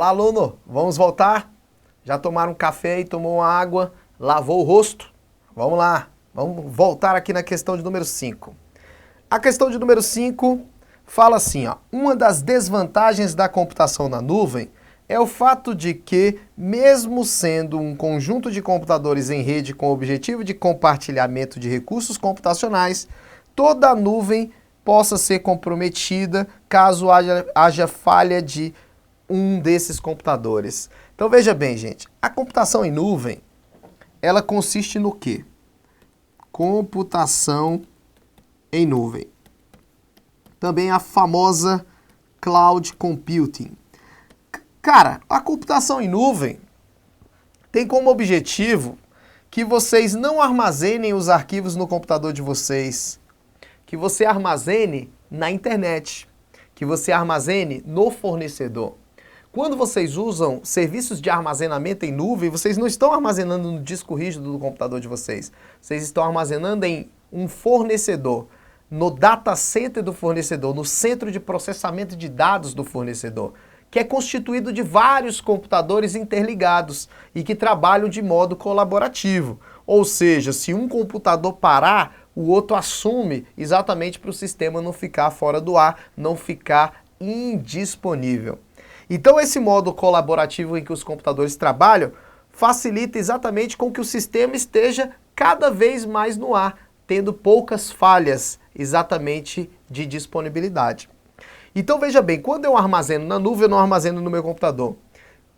Olá, aluno! Vamos voltar? Já tomaram um café e tomou uma água, lavou o rosto? Vamos lá, vamos voltar aqui na questão de número 5. A questão de número 5 fala assim, ó, uma das desvantagens da computação na nuvem é o fato de que, mesmo sendo um conjunto de computadores em rede com o objetivo de compartilhamento de recursos computacionais, toda a nuvem possa ser comprometida caso haja falha de um desses computadores. Então veja bem, gente, a computação em nuvem, ela consiste no quê? Computação em nuvem. Também a famosa Cloud Computing. Cara, a computação em nuvem tem como objetivo que vocês não armazenem os arquivos no computador de vocês, que você armazene na internet, que você armazene no fornecedor. Quando vocês usam serviços de armazenamento em nuvem, vocês não estão armazenando no disco rígido do computador de vocês. Vocês estão armazenando em um fornecedor, no data center do fornecedor, no centro de processamento de dados do fornecedor, que é constituído de vários computadores interligados e que trabalham de modo colaborativo. Ou seja, se um computador parar, o outro assume exatamente para o sistema não ficar fora do ar, não ficar indisponível. Então esse modo colaborativo em que os computadores trabalham facilita exatamente com que o sistema esteja cada vez mais no ar, tendo poucas falhas exatamente de disponibilidade. Então veja bem, quando eu armazeno na nuvem, eu não armazeno no meu computador.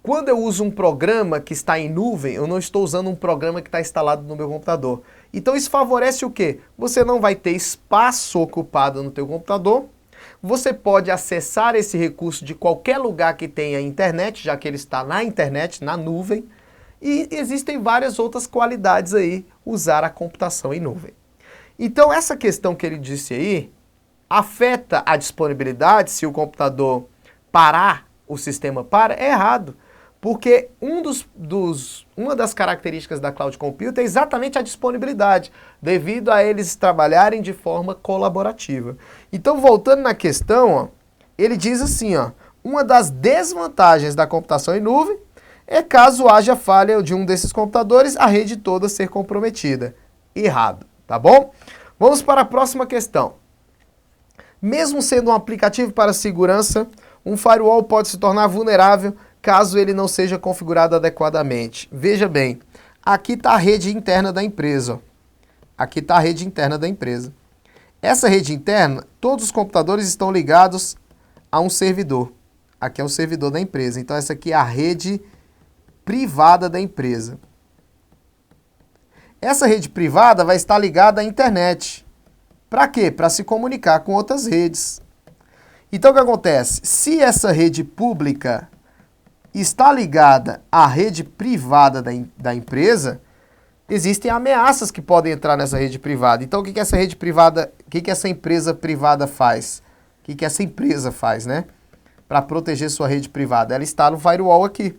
Quando eu uso um programa que está em nuvem, eu não estou usando um programa que está instalado no meu computador. Então isso favorece o quê? Você não vai ter espaço ocupado no teu computador. Você pode acessar esse recurso de qualquer lugar que tenha internet, já que ele está na internet, na nuvem. E existem várias outras qualidades aí, usar a computação em nuvem. Então essa questão que ele disse aí, afeta a disponibilidade se o computador parar, o sistema para, é errado. Porque uma das características da Cloud Computing é exatamente a disponibilidade, devido a eles trabalharem de forma colaborativa. Então, voltando na questão, ó, ele diz assim, ó, uma das desvantagens da computação em nuvem é caso haja falha de um desses computadores, a rede toda ser comprometida. Errado, tá bom? Vamos para a próxima questão. Mesmo sendo um aplicativo para segurança, um firewall pode se tornar vulnerável caso ele não seja configurado adequadamente. Veja bem, aqui está a rede interna da empresa. Ó. Aqui está a rede interna da empresa. Essa rede interna, todos os computadores estão ligados a um servidor. Aqui é o servidor da empresa. Então essa aqui é a rede privada da empresa. Essa rede privada vai estar ligada à internet. Para quê? Para se comunicar com outras redes. Então o que acontece? Se essa rede pública está ligada à rede privada da empresa, existem ameaças que podem entrar nessa rede privada. Então o que essa rede privada, o que essa empresa privada faz? O que essa empresa faz, né? Para proteger sua rede privada? Ela instala o firewall aqui.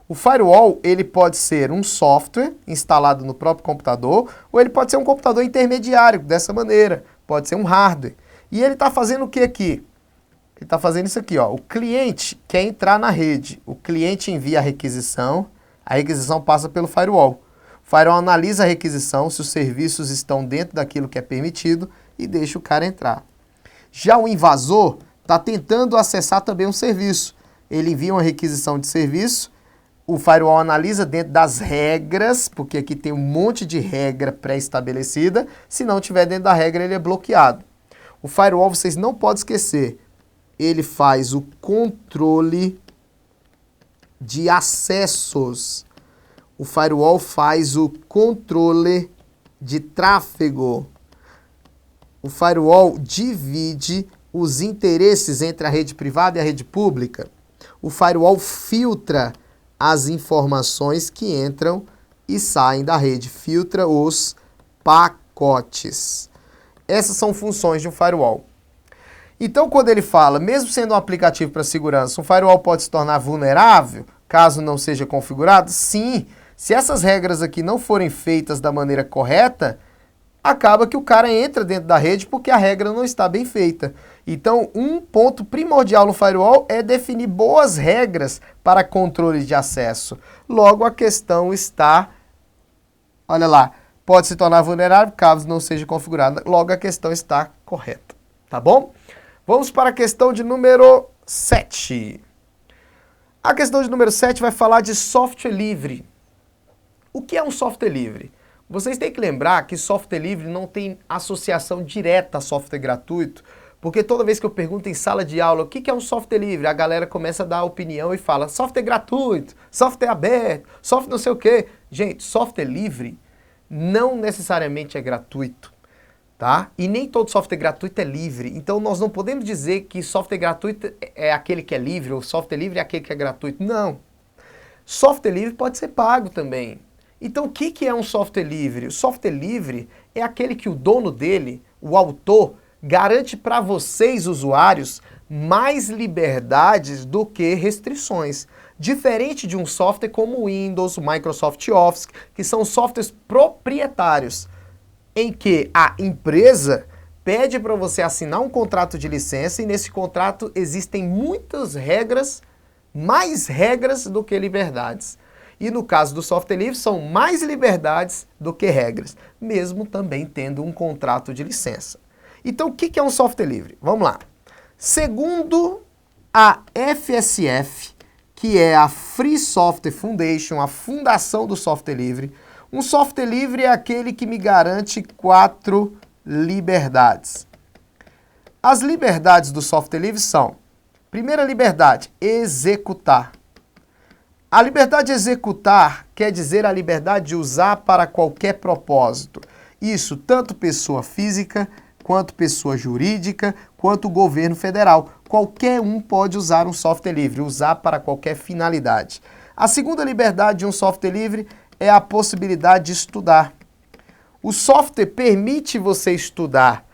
O firewall, ele pode ser um software instalado no próprio computador, ou ele pode ser um computador intermediário, dessa maneira. Pode ser um hardware. E ele está fazendo o que aqui? Ele está fazendo isso aqui, ó. O cliente quer entrar na rede. O cliente envia a requisição passa pelo firewall. O firewall analisa a requisição, se os serviços estão dentro daquilo que é permitido e deixa o cara entrar. Já o invasor está tentando acessar também um serviço. Ele envia uma requisição de serviço, o firewall analisa dentro das regras, porque aqui tem um monte de regra pré-estabelecida. Se não tiver dentro da regra, ele é bloqueado. O firewall, vocês não podem esquecer, ele faz o controle de acessos. O firewall faz o controle de tráfego. O firewall divide os interesses entre a rede privada e a rede pública. O firewall filtra as informações que entram e saem da rede, filtra os pacotes. Essas são funções de um firewall. Então, quando ele fala, mesmo sendo um aplicativo para segurança, um firewall pode se tornar vulnerável, caso não seja configurado? Sim. Se essas regras aqui não forem feitas da maneira correta, acaba que o cara entra dentro da rede porque a regra não está bem feita. Então, um ponto primordial no firewall é definir boas regras para controle de acesso. Logo, a questão está, olha lá, pode se tornar vulnerável caso não seja configurada. Logo, a questão está correta, tá bom? Vamos para a questão de número 7. A questão de número 7 vai falar de software livre. O que é um software livre? Vocês têm que lembrar que software livre não tem associação direta a software gratuito, porque toda vez que eu pergunto em sala de aula o que é um software livre, a galera começa a dar opinião e fala software gratuito, software aberto, software não sei o quê. Gente, software livre não necessariamente é gratuito. Tá? E nem todo software gratuito é livre. Então nós não podemos dizer que software gratuito é aquele que é livre ou software livre é aquele que é gratuito. Não. Software livre pode ser pago também. Então o que é um software livre? O software livre é aquele que o dono dele, o autor, garante para vocês, usuários, mais liberdades do que restrições. Diferente de um software como o Windows, o Microsoft Office, que são softwares proprietários, em que a empresa pede para você assinar um contrato de licença e nesse contrato existem muitas regras, mais regras do que liberdades. E no caso do software livre são mais liberdades do que regras, mesmo também tendo um contrato de licença. Então o que é um software livre? Vamos lá. Segundo a FSF, que é a Free Software Foundation, a fundação do software livre, um software livre é aquele que me garante 4 liberdades. As liberdades do software livre são: primeira liberdade, executar. A liberdade de executar quer dizer a liberdade de usar para qualquer propósito. Isso tanto pessoa física, quanto pessoa jurídica, quanto o governo federal. Qualquer um pode usar um software livre, usar para qualquer finalidade. A segunda liberdade de um software livre é a possibilidade de estudar. O software permite você estudar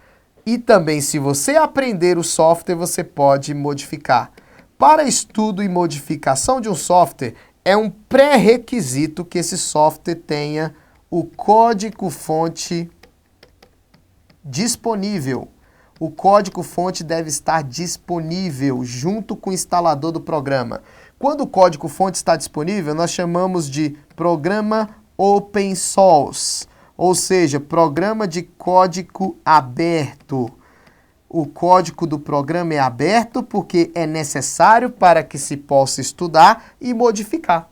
e também, se você aprender o software, você pode modificar. Para estudo e modificação de um software, é um pré-requisito que esse software tenha o código-fonte disponível. O código-fonte deve estar disponível junto com o instalador do programa. Quando o código-fonte está disponível, nós chamamos de programa open source, ou seja, programa de código aberto. O código do programa é aberto porque é necessário para que se possa estudar e modificar.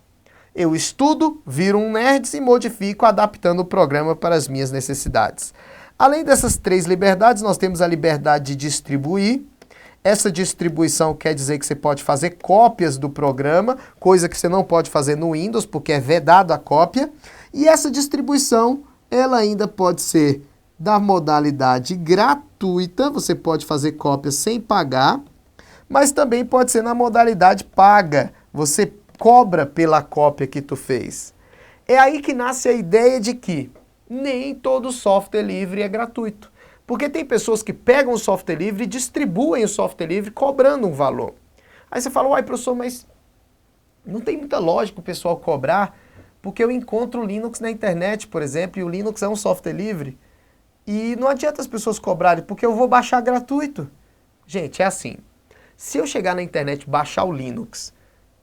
Eu estudo, viro um nerd e modifico adaptando o programa para as minhas necessidades. Além dessas 3 liberdades, nós temos a liberdade de distribuir. Essa distribuição quer dizer que você pode fazer cópias do programa, coisa que você não pode fazer no Windows, porque é vedado a cópia. E essa distribuição, ela ainda pode ser da modalidade gratuita, você pode fazer cópias sem pagar, mas também pode ser na modalidade paga, você cobra pela cópia que tu fez. É aí que nasce a ideia de que nem todo software livre é gratuito. Porque tem pessoas que pegam o software livre e distribuem o software livre cobrando um valor. Aí você fala, uai, professor, mas não tem muita lógica o pessoal cobrar, porque eu encontro o Linux na internet, por exemplo, e o Linux é um software livre. E não adianta as pessoas cobrarem, porque eu vou baixar gratuito. Gente, é assim. Se eu chegar na internet e baixar o Linux,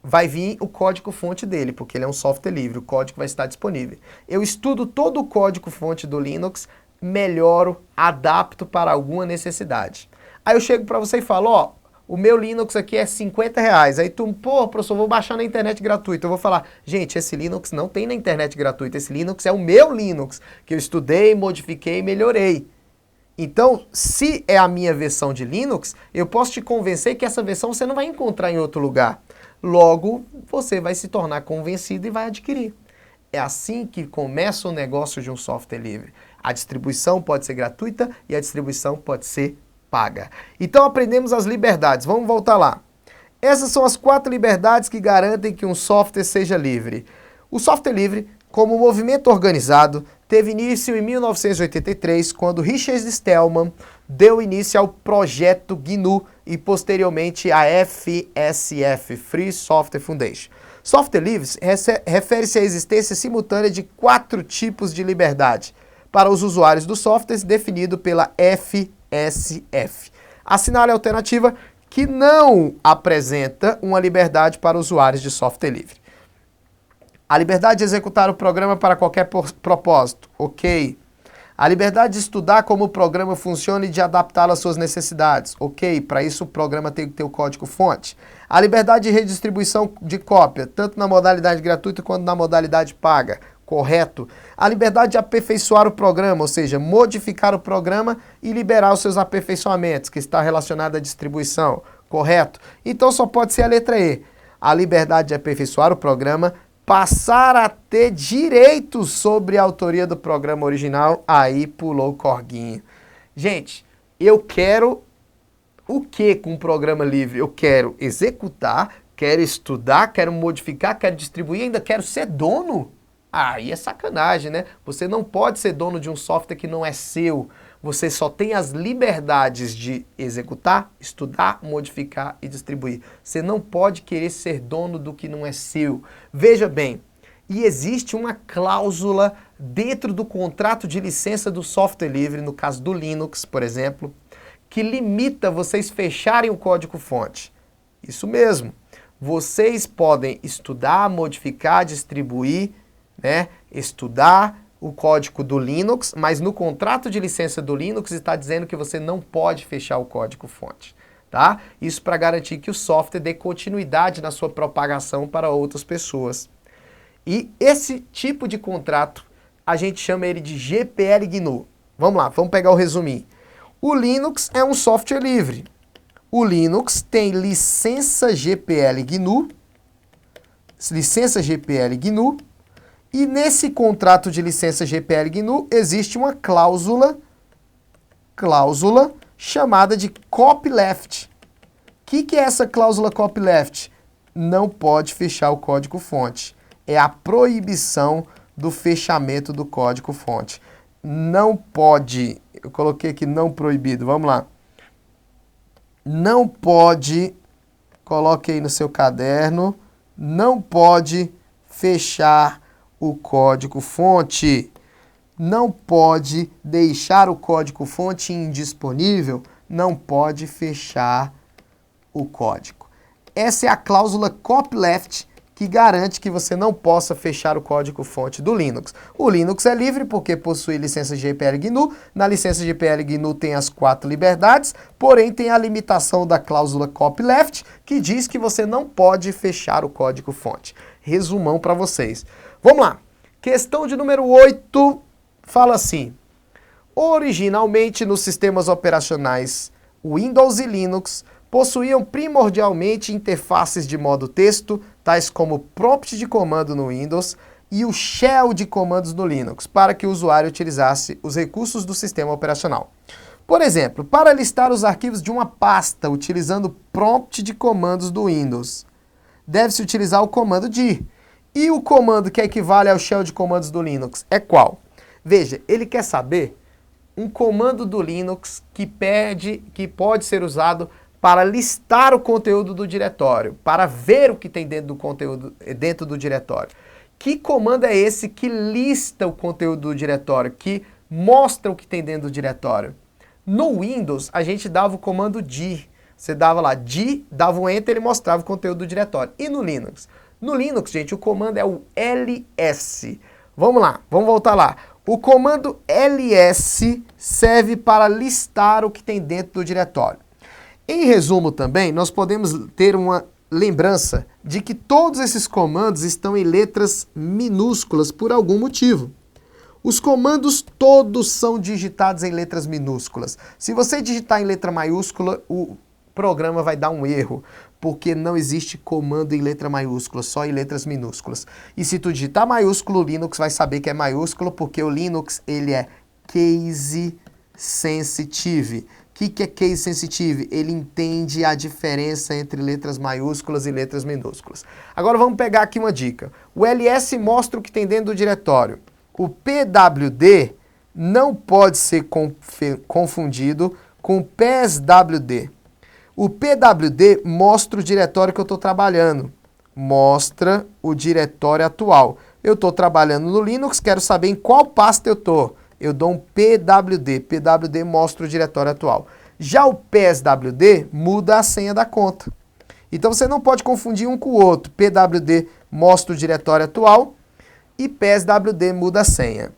vai vir o código-fonte dele, porque ele é um software livre, o código vai estar disponível. Eu estudo todo o código-fonte do Linux, melhoro, adapto para alguma necessidade. Aí eu chego para você e falo, ó, o meu Linux aqui é R$50. Aí tu, pô, professor, vou baixar na internet gratuito. Eu vou falar, gente, esse Linux não tem na internet gratuita, esse Linux é o meu Linux, que eu estudei, modifiquei e melhorei. Então, se é a minha versão de Linux, eu posso te convencer que essa versão você não vai encontrar em outro lugar. Logo, você vai se tornar convencido e vai adquirir. É assim que começa o negócio de um software livre. A distribuição pode ser gratuita e a distribuição pode ser paga. Então aprendemos as liberdades. Vamos voltar lá. Essas são as 4 liberdades que garantem que um software seja livre. O software livre, como movimento organizado, teve início em 1983, quando Richard Stallman deu início ao projeto GNU e posteriormente a FSF, Free Software Foundation. Software livre refere-se à existência simultânea de 4 tipos de liberdade. para os usuários do software definido pela FSF. Assinale a alternativa que não apresenta uma liberdade para usuários de software livre. A liberdade de executar o programa para qualquer propósito, ok. A liberdade de estudar como o programa funciona e de adaptá-lo às suas necessidades, ok. Para isso o programa tem que ter o código-fonte. A liberdade de redistribuição de cópia, tanto na modalidade gratuita quanto na modalidade paga, correto. A liberdade de aperfeiçoar o programa, ou seja, modificar o programa e liberar os seus aperfeiçoamentos, que está relacionado à distribuição, correto. Então só pode ser a letra E. A liberdade de aperfeiçoar o programa, passar a ter direitos sobre a autoria do programa original, aí pulou o corguinho. Gente, eu quero o que com um programa livre? Eu quero executar, quero estudar, quero modificar, quero distribuir, ainda quero ser dono? Aí é sacanagem, né? Você não pode ser dono de um software que não é seu. Você só tem as liberdades de executar, estudar, modificar e distribuir. Você não pode querer ser dono do que não é seu. Veja bem, e existe uma cláusula dentro do contrato de licença do software livre, no caso do Linux, por exemplo, que limita vocês fecharem o código-fonte. Isso mesmo. Vocês podem estudar, modificar, distribuir, né? Estudar o código do Linux, mas no contrato de licença do Linux está dizendo que você não pode fechar o código-fonte, tá? Isso para garantir que o software dê continuidade na sua propagação para outras pessoas. E esse tipo de contrato, a gente chama ele de GPL GNU. Vamos lá, vamos pegar o resuminho. O Linux é um software livre. O Linux tem licença GPL GNU, e nesse contrato de licença GPL GNU existe uma cláusula chamada de copyleft. O que é essa cláusula copyleft? Não pode fechar o código-fonte. É a proibição do fechamento do código-fonte. Não pode, eu coloquei aqui não proibido, vamos lá. Não pode, coloque aí no seu caderno, não pode fechar o código-fonte. Não pode deixar o código-fonte indisponível, não pode fechar o código. Essa é a cláusula copyleft que garante que você não possa fechar o código-fonte do Linux. O Linux é livre porque possui licença GPL GNU. Na licença GPL GNU tem as 4 liberdades, porém tem a limitação da cláusula copyleft que diz que você não pode fechar o código-fonte. Resumão para vocês. Vamos lá. Questão de número 8 fala assim: originalmente nos sistemas operacionais Windows e Linux possuíam primordialmente interfaces de modo texto, tais como o prompt de comando no Windows e o shell de comandos no Linux, para que o usuário utilizasse os recursos do sistema operacional. Por exemplo, para listar os arquivos de uma pasta utilizando o prompt de comandos do Windows, deve-se utilizar o comando dir. E o comando que equivale ao shell de comandos do Linux é qual? Veja, ele quer saber um comando do Linux que pode ser usado para listar o conteúdo do diretório, para ver o que tem dentro do conteúdo dentro do diretório. Que comando é esse que lista o conteúdo do diretório, que mostra o que tem dentro do diretório? No Windows, a gente dava o comando dir. Você dava lá dir, dava um enter, ele mostrava o conteúdo do diretório. E no Linux? No Linux, gente, o comando é o ls. Vamos lá, vamos voltar lá. O comando ls serve para listar o que tem dentro do diretório. Em resumo também, nós podemos ter uma lembrança de que todos esses comandos estão em letras minúsculas por algum motivo. Os comandos todos são digitados em letras minúsculas. Se você digitar em letra maiúscula, o programa vai dar um erro, porque não existe comando em letra maiúscula, só em letras minúsculas. E se tu digitar maiúsculo, o Linux vai saber que é maiúsculo, porque o Linux ele é case sensitive. O que é case sensitive? Ele entende a diferença entre letras maiúsculas e letras minúsculas. Agora vamos pegar aqui uma dica. O ls mostra o que tem dentro do diretório. O pwd não pode ser confundido com o pswd. O pwd mostra o diretório que eu estou trabalhando. Mostra o diretório atual. Eu estou trabalhando no Linux, quero saber em qual pasta eu estou. eu dou um PWD. PWD mostra o diretório atual. Já o PSWD muda a senha da conta. Então você não pode confundir um com o outro. PWD mostra o diretório atual e PSWD muda a senha.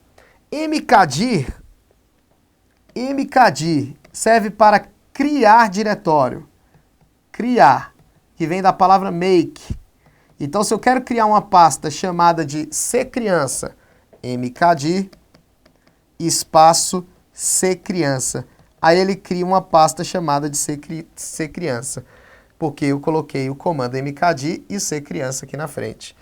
mkdir serve para criar diretório. Criar, que vem da palavra make. Então, se eu quero criar uma pasta chamada de ccriança, mkdir, espaço ccriança. Aí ele cria uma pasta chamada de ccriança, porque eu coloquei o comando mkdir e ccriança aqui na frente.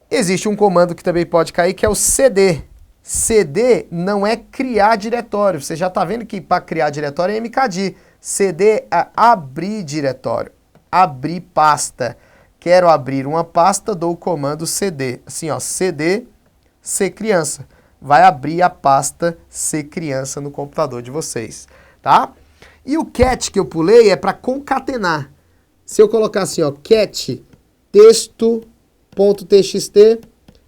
Existe um comando que também pode cair, que é o cd. cd não é criar diretório. Você já está vendo que para criar diretório é mkdir. cd é abrir diretório, abrir pasta. Quero abrir uma pasta, dou o comando cd. Assim, ó, cd ccriança. Vai abrir a pasta ccriança no computador de vocês, tá? E o cat que eu pulei é para concatenar. Se eu colocar assim, ó, cat texto.txt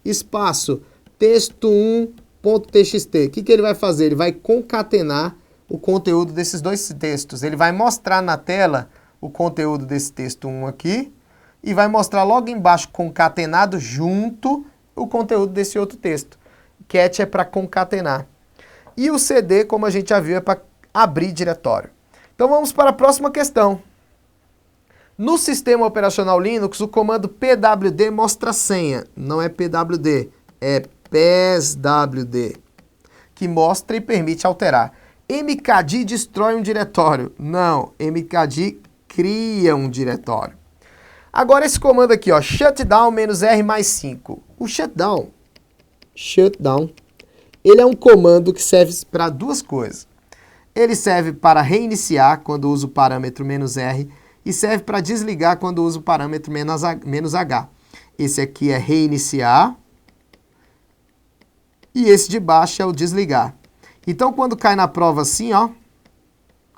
espaço texto1.txt, o que ele vai fazer? Ele vai concatenar o conteúdo desses dois textos. Ele vai mostrar na tela o conteúdo desse texto 1 aqui e vai mostrar logo embaixo, concatenado junto, o conteúdo desse outro texto. Cat é para concatenar. E o cd, como a gente já viu, é para abrir diretório. Então vamos para a próxima questão. No sistema operacional Linux, o comando pwd mostra a senha. Não é pwd, é pswd, que mostra e permite alterar. mkdir destrói um diretório. Não, mkdir cria um diretório. Agora esse comando aqui, ó, shutdown -r mais 5. O shutdown, ele é um comando que serve para duas coisas. Ele serve para reiniciar quando uso o parâmetro "-r" e serve para desligar quando uso o parâmetro "-h". Esse aqui é reiniciar e esse de baixo é o desligar. Então quando cai na prova assim, ó,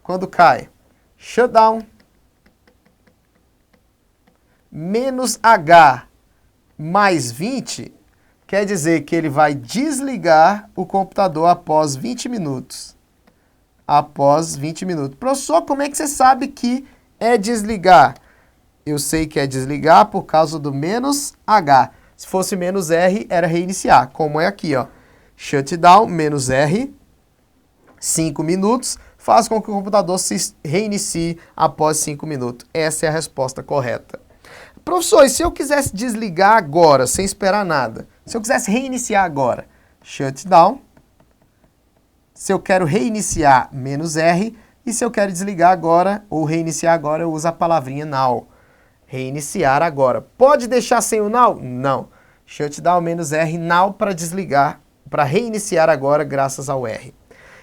quando cai shutdown -h mais 20, quer dizer que ele vai desligar o computador após 20 minutos. Após 20 minutos. Professor, como é que você sabe que é desligar? Eu sei que é desligar por causa do "-h". Se fosse "-r", era reiniciar, como é aqui, ó. Shutdown -r, 5 minutos, faz com que o computador se reinicie após 5 minutos. Essa é a resposta correta. Professor, e se eu quisesse desligar agora, sem esperar nada? Se eu quisesse reiniciar agora, shutdown. Se eu quero reiniciar, "-r. E se eu quero desligar agora, ou reiniciar agora, eu uso a palavrinha now. Reiniciar agora. Pode deixar sem o now? Não. Shutdown -r, now para desligar, para reiniciar agora, graças ao R.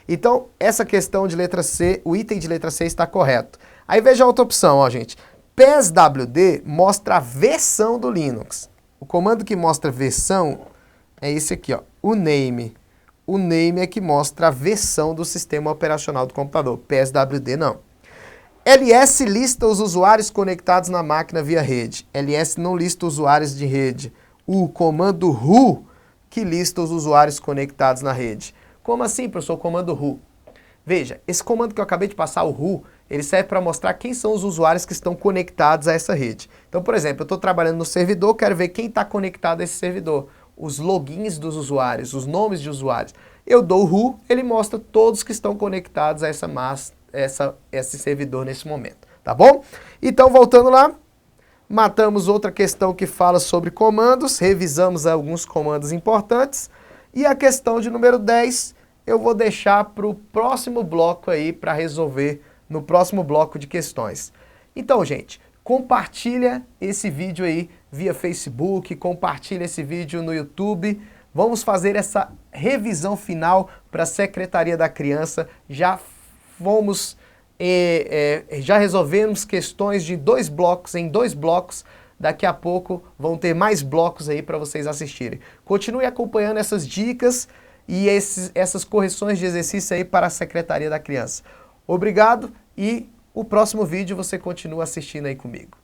Então, essa questão de letra C, o item de letra C está correto. Aí veja a outra opção, ó, gente. PSWD mostra a versão do Linux. O comando que mostra versão é esse aqui, ó, o name. O name é que mostra a versão do sistema operacional do computador. PSWD não. LS lista os usuários conectados na máquina via rede. LS não lista usuários de rede. O comando who que lista os usuários conectados na rede. Como assim, professor? O comando who. Veja, esse comando que eu acabei de passar, o who, ele serve para mostrar quem são os usuários que estão conectados a essa rede. Então, por exemplo, eu estou trabalhando no servidor, quero ver quem está conectado a esse servidor. Os logins dos usuários, os nomes de usuários. Eu dou o who, ele mostra todos que estão conectados a esse servidor nesse momento. Tá bom? Então, voltando lá, matamos outra questão que fala sobre comandos, revisamos alguns comandos importantes. E a questão de número 10, eu vou deixar para o próximo bloco aí, para resolver no próximo bloco de questões. Então, gente, compartilha esse vídeo aí via Facebook, compartilha esse vídeo no YouTube. Vamos fazer essa revisão final para a Secretaria da Criança. Já resolvemos questões de 2 blocos em 2 blocos. Daqui a pouco vão ter mais blocos aí para vocês assistirem. Continue acompanhando essas dicas e essas correções de exercício aí para a Secretaria da Criança. Obrigado e o próximo vídeo você continua assistindo aí comigo.